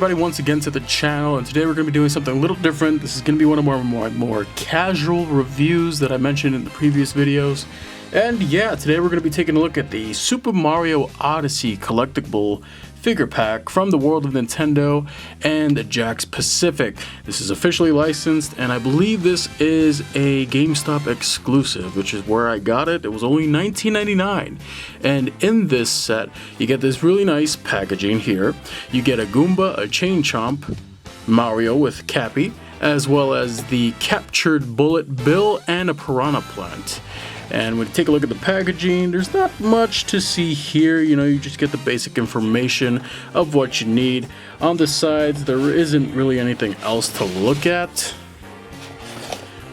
everybody once again to the channel, and today we're going to be doing something a little different. This is going to be one of my more casual reviews that I mentioned in the previous videos. And yeah, today we're going to be taking a look at the Super Mario Odyssey collectible figure pack from the world of Nintendo and Jakks Pacific. This is officially licensed, and I believe this is a Gamestop exclusive, which is where I got it. It was only $19.99. And in this set, you get this really nice packaging here. You get a Goomba, a chain-chomp, Mario with Cappy, as well as the captured Bullet Bill and a Piranha Plant. And when you take a look at the packaging, there's not much to see here. You know, you just get the basic information of what you need. On the sides, there isn't really anything else to look at.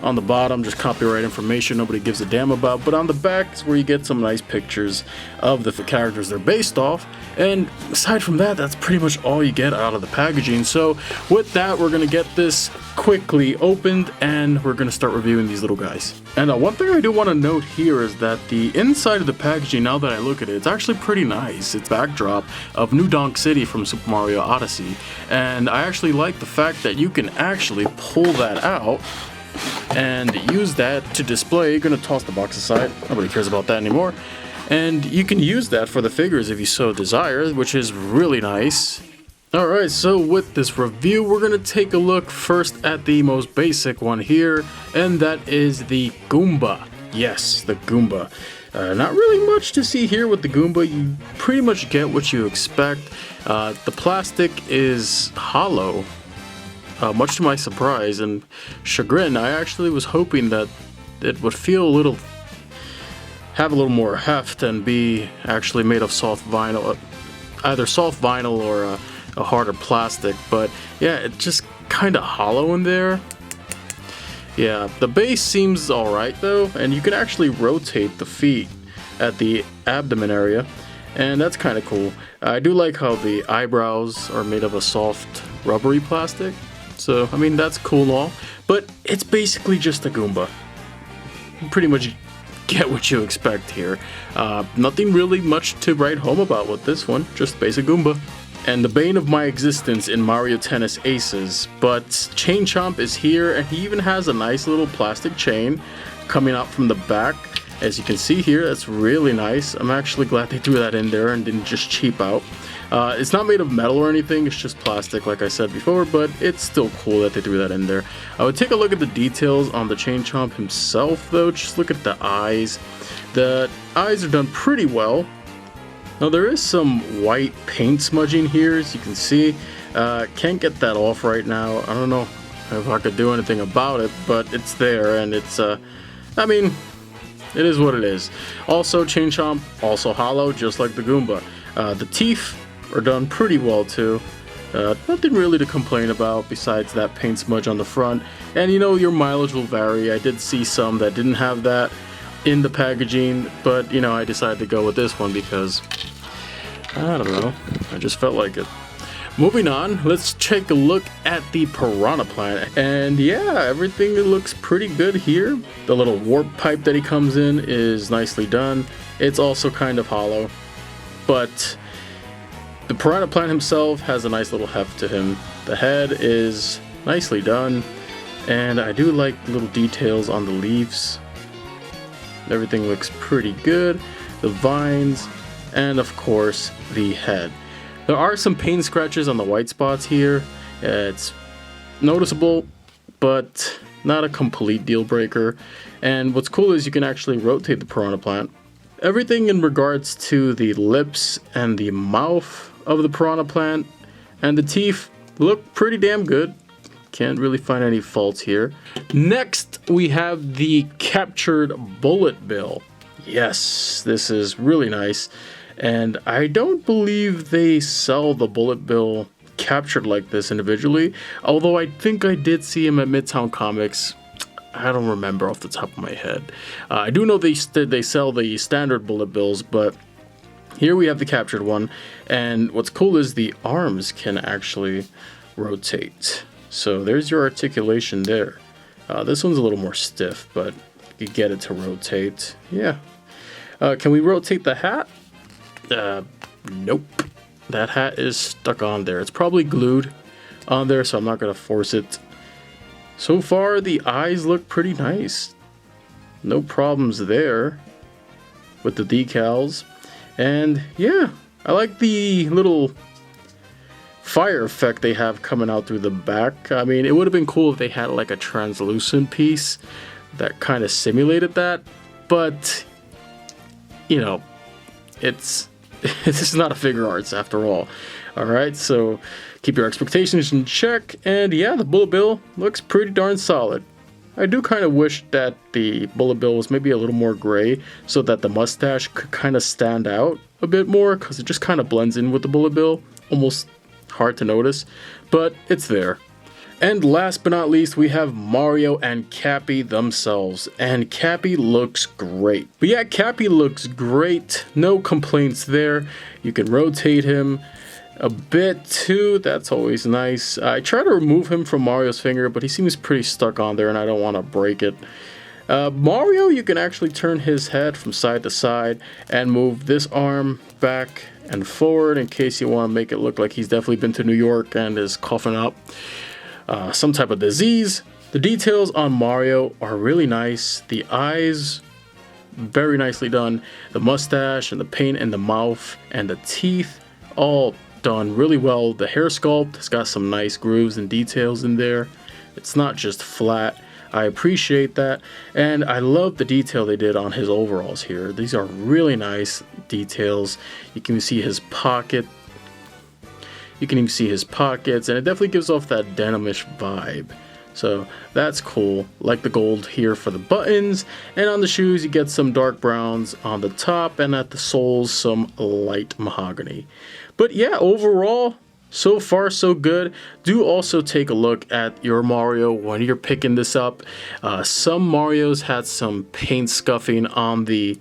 On the bottom, just copyright information nobody gives a damn about. But on the back is where you get some nice pictures of the characters they're based off. And aside from that, that's pretty much all you get out of the packaging. So with that, we're going to get this quickly opened and we're going to start reviewing these little guys. And one thing I do want to note here is that the inside of the packaging, now that I look at it, it's actually pretty nice. It's a backdrop of New Donk City from Super Mario Odyssey. And I actually like the fact that you can actually pull that out and use that to display. You're gonna toss the box aside, nobody cares about that anymore, and you can use that for the figures if you so desire, which is really nice. Alright, so with this review, we're gonna take a look first at the most basic one here, and that is the Goomba. Yes, the Goomba. Not really much to see here with the Goomba. You pretty much get what you expect. The plastic is hollow. Much to my surprise and chagrin, I actually was hoping that it would have a little more heft and be actually made of soft vinyl, either soft vinyl or a harder plastic. But yeah, it's just kind of hollow in there. Yeah, the base seems alright though, and you can actually rotate the feet at the abdomen area, and that's kind of cool. I do like how the eyebrows are made of a soft rubbery plastic. So, I mean, that's cool and all, but it's basically just a Goomba. You pretty much get what you expect here. Nothing really much to write home about with this one, just basic Goomba. And the bane of my existence in Mario Tennis Aces, but chain-chomp is here, and he even has a nice little plastic chain coming out from the back. As you can see here, that's really nice. I'm actually glad they threw that in there and didn't just cheap out. It's not made of metal or anything, it's just plastic like I said before, but it's still cool that they threw that in there. I would take a look at the details on the chain-chomp himself though. Just look at the eyes. The eyes are done pretty well. Now there is some white paint smudging here, as you can see. Can't get that off right now. I don't know if I could do anything about it, but it's there, and it's, I mean, it is what it is. Also, chain-chomp, also hollow, just like the Goomba. The teeth are done pretty well too. Nothing really to complain about besides that paint smudge on the front. And you know, your mileage will vary. I did see some that didn't have that in the packaging, but you know, I decided to go with this one because, I don't know, I just felt like it. Moving on, let's take a look at the Piranha Plant. And yeah, everything looks pretty good here. The little warp pipe that he comes in is nicely done. It's also kind of hollow, but the Piranha Plant himself has a nice little heft to him. The head is nicely done, and I do like little details on the leaves. Everything looks pretty good. The vines, and of course the head. There are some paint scratches on the white spots here. It's noticeable, but not a complete deal breaker. And what's cool is you can actually rotate the Piranha Plant. Everything in regards to the lips and the mouth of the Piranha Plant and the teeth look pretty damn good. Can't really find any faults here. Next, we have the captured Bullet Bill. Yes, this is really nice. And I don't believe they sell the Bullet Bill captured like this individually, although I think I did see him at Midtown Comics. I don't remember off the top of my head. I do know they sell the standard Bullet Bills, but here we have the captured one, and what's cool is the arms can actually rotate. So there's your articulation there. This one's a little more stiff, but you get it to rotate. Yeah. Can we rotate the hat? Nope. That hat is stuck on there. It's probably glued. on there, so I'm not going to force it. So far, the eyes look pretty nice. No problems there with the decals. And yeah, I like the little fire effect they have coming out through the back. I mean, it would have been cool if they had like a translucent piece that kind of simulated that, but you know, it's this is not a figure arts after all. Alright, so keep your expectations in check, and yeah, the bullet bill looks pretty darn solid. I do kind of wish that the bullet bill was maybe a little more gray so that the mustache could kind of stand out a bit more, because it just kind of blends in with the bullet bill. Almost hard to notice, but it's there. And last but not least, we have Mario and Cappy themselves, and Cappy looks great. But yeah, Cappy looks great, no complaints there. You can rotate him a bit too, that's always nice. I try to remove him from Mario's finger, but he seems pretty stuck on there and I don't want to break it. Mario, you can actually turn his head from side to side and move this arm back and forward in case you want to make it look like he's definitely been to New York and is coughing up some type of disease. The details on Mario are really nice. The eyes, very nicely done. The mustache and the paint in the mouth and the teeth, all done really well. The hair sculpt has got some nice grooves and details in there. It's not just flat. I appreciate that, and I love the detail they did on his overalls here. These are really nice details. You can see his pocket. You can even see his pockets, and it definitely gives off that denimish vibe. So that's cool. Like the gold here for the buttons, and on the shoes you get some dark browns on the top, and at the soles some light mahogany. But yeah, overall, so far so good. Do also take a look at your Mario when you're picking this up. Some Marios had some paint scuffing on the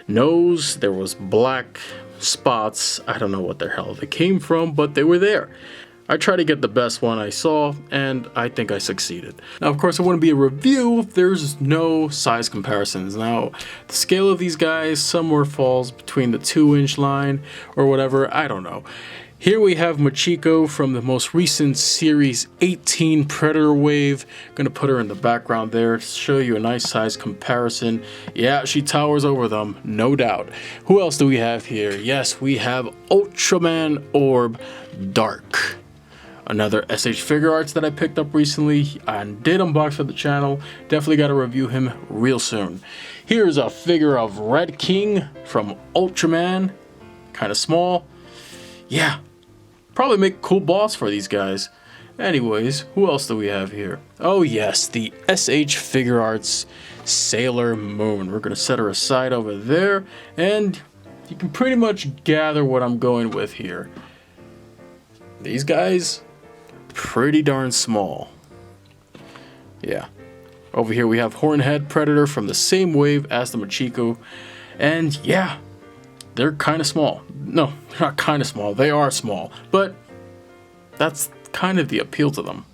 nose. There was black spots. I don't know what the hell they came from, but they were there. I tried to get the best one I saw, and I think I succeeded. Now, of course, it wouldn't be a review if there's no size comparisons. Now, the scale of these guys somewhere falls between the 2-inch line or whatever, I don't know. Here we have Machiko from the most recent Series 18 Predator Wave. Gonna put her in the background there to show you a nice size comparison. Yeah, she towers over them, no doubt. Who else do we have here? Yes, we have Ultraman Orb Dark. Another SH Figure Arts that I picked up recently and did unbox for the channel. Definitely got to review him real soon. Here's a figure of Red King from Ultraman. Kind of small. Yeah, probably make a cool boss for these guys. Anyways, who else do we have here? Oh yes, the SH Figure Arts Sailor Moon. We're going to set her aside over there, and you can pretty much gather what I'm going with here. These guys, pretty darn small. Yeah. Over here we have Hornhead Predator from the same wave as the Machiko. And yeah, they're kind of small. No, they're not kind of small. They are small. But that's kind of the appeal to them.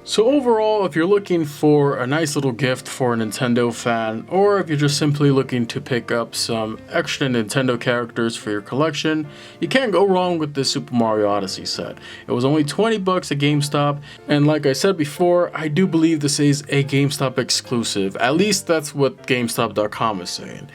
So overall, if you're looking for a nice little gift for a Nintendo fan, or if you're just simply looking to pick up some extra Nintendo characters for your collection, you can't go wrong with this Super Mario Odyssey set. It was only 20 bucks at GameStop, and like I said before, I do believe this is a GameStop exclusive. At least that's what GameStop.com is saying.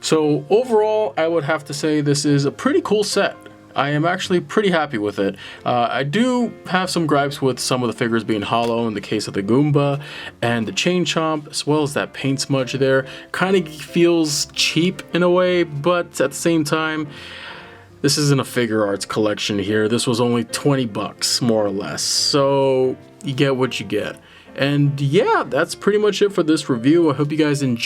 So overall, I would have to say this is a pretty cool set. I am actually pretty happy with it. I do have some gripes with some of the figures being hollow in the case of the Goomba and the chain-chomp, as well as that paint smudge there. Kind of feels cheap in a way, but at the same time, this isn't a figure arts collection here. This was only 20 bucks, more or less. So you get what you get. And yeah, that's pretty much it for this review. I hope you guys enjoyed.